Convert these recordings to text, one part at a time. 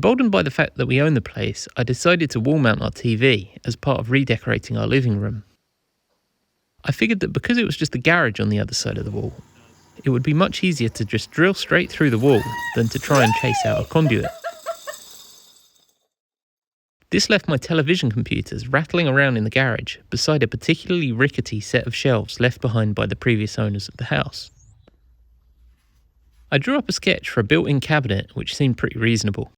Emboldened by the fact that we own the place, I decided to wall mount our TV as part of redecorating our living room. I figured that because it was just a garage on the other side of the wall, it would be much easier to just drill straight through the wall than to try and chase out a conduit. This left my television computers rattling around in the garage beside a particularly rickety set of shelves left behind by the previous owners of the house. I drew up a sketch for a built-in cabinet which seemed pretty reasonable.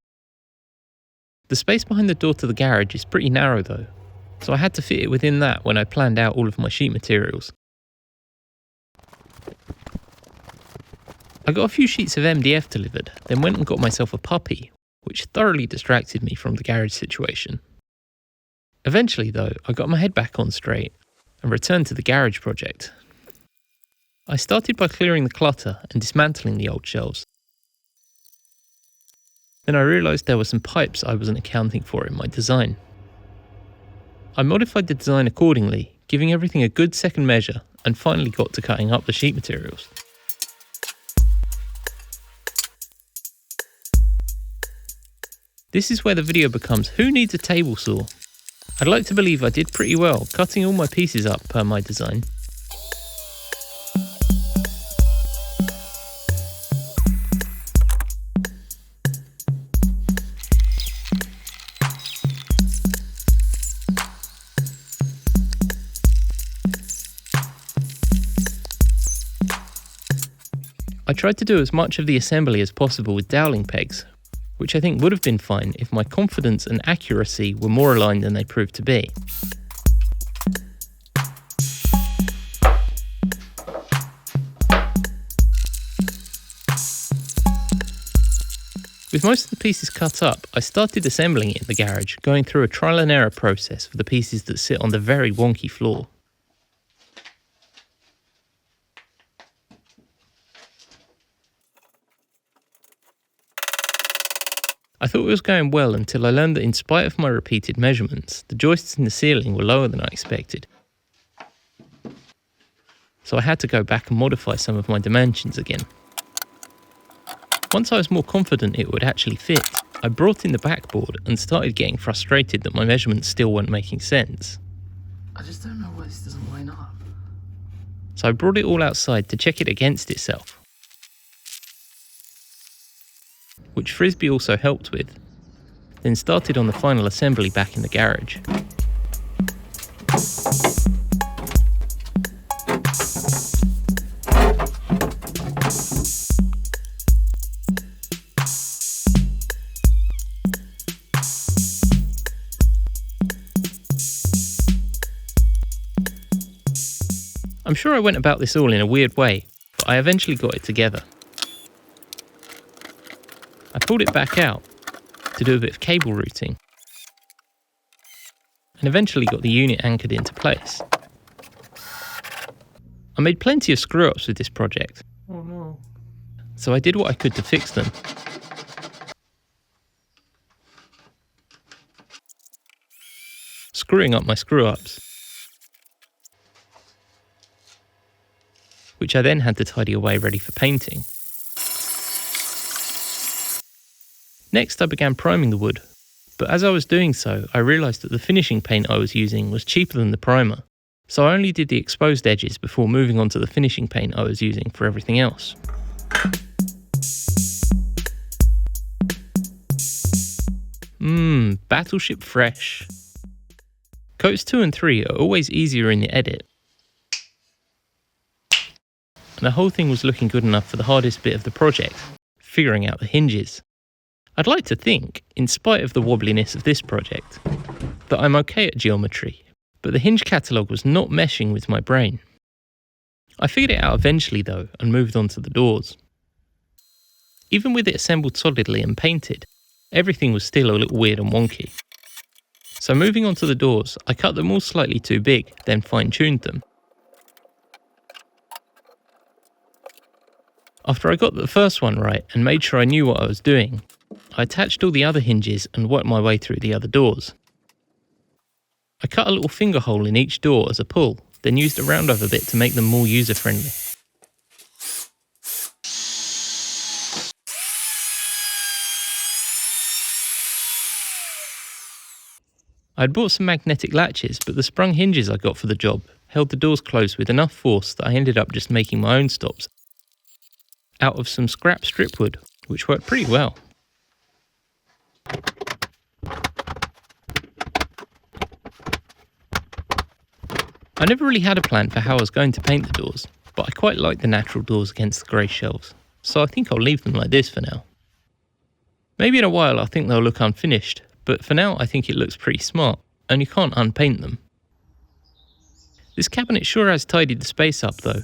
The space behind the door to the garage is pretty narrow though, so I had to fit it within that when I planned out all of my sheet materials. I got a few sheets of MDF delivered, then went and got myself a puppy, which thoroughly distracted me from the garage situation. Eventually though, I got my head back on straight and returned to the garage project. I started by clearing the clutter and dismantling the old shelves. Then I realised there were some pipes I wasn't accounting for in my design. I modified the design accordingly, giving everything a good second measure, and finally got to cutting up the sheet materials. This is where the video becomes who needs a table saw? I'd like to believe I did pretty well, cutting all my pieces up per my design. I tried to do as much of the assembly as possible with doweling pegs, which I think would have been fine if my confidence and accuracy were more aligned than they proved to be. With most of the pieces cut up, I started assembling it in the garage, going through a trial and error process for the pieces that sit on the very wonky floor. I thought it was going well until I learned that in spite of my repeated measurements, the joists in the ceiling were lower than I expected. So I had to go back and modify some of my dimensions again. Once I was more confident it would actually fit, I brought in the backboard and started getting frustrated that my measurements still weren't making sense. I just don't know why this doesn't line up. So I brought it all outside to check it against itself, which Frisbee also helped with, then started on the final assembly back in the garage. I'm sure I went about this all in a weird way, but I eventually got it together. I pulled it back out to do a bit of cable routing, and eventually got the unit anchored into place. I made plenty of screw-ups with this project, Oh no. so I did what I could to fix them. Screwing up my screw-ups, which I then had to tidy away ready for painting. Next I began priming the wood, but as I was doing so I realised that the finishing paint I was using was cheaper than the primer, so I only did the exposed edges before moving on to the finishing paint I was using for everything else. Battleship fresh. Coats 2 and 3 are always easier in the edit, and the whole thing was looking good enough for the hardest bit of the project, figuring out the hinges. I'd like to think, in spite of the wobbliness of this project, that I'm okay at geometry, but the hinge catalogue was not meshing with my brain. I figured it out eventually though, and moved on to the doors. Even with it assembled solidly and painted, everything was still a little weird and wonky. So moving on to the doors, I cut them all slightly too big, then fine-tuned them. After I got the first one right and made sure I knew what I was doing, I attached all the other hinges and worked my way through the other doors. I cut a little finger hole in each door as a pull, then used a roundover bit to make them more user-friendly. I'd bought some magnetic latches, but the sprung hinges I got for the job held the doors closed with enough force that I ended up just making my own stops out of some scrap strip wood, which worked pretty well. I never really had a plan for how I was going to paint the doors, but I quite like the natural doors against the grey shelves, so I think I'll leave them like this for now. Maybe in a while I'll think they'll look unfinished, but for now I think it looks pretty smart, and you can't unpaint them. This cabinet sure has tidied the space up though.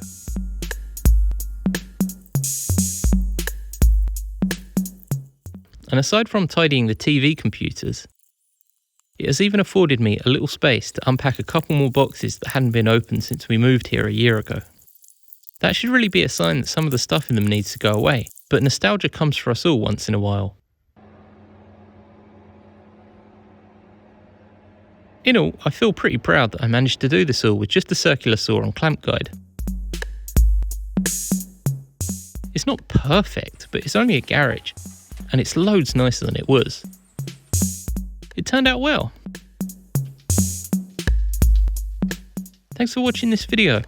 And aside from tidying the TV computers, it has even afforded me a little space to unpack a couple more boxes that hadn't been opened since we moved here a year ago. That should really be a sign that some of the stuff in them needs to go away, but nostalgia comes for us all once in a while. In all, I feel pretty proud that I managed to do this all with just a circular saw and clamp guide. It's not perfect, but it's only a garage, and it's loads nicer than it was. It turned out well. Thanks for watching this video.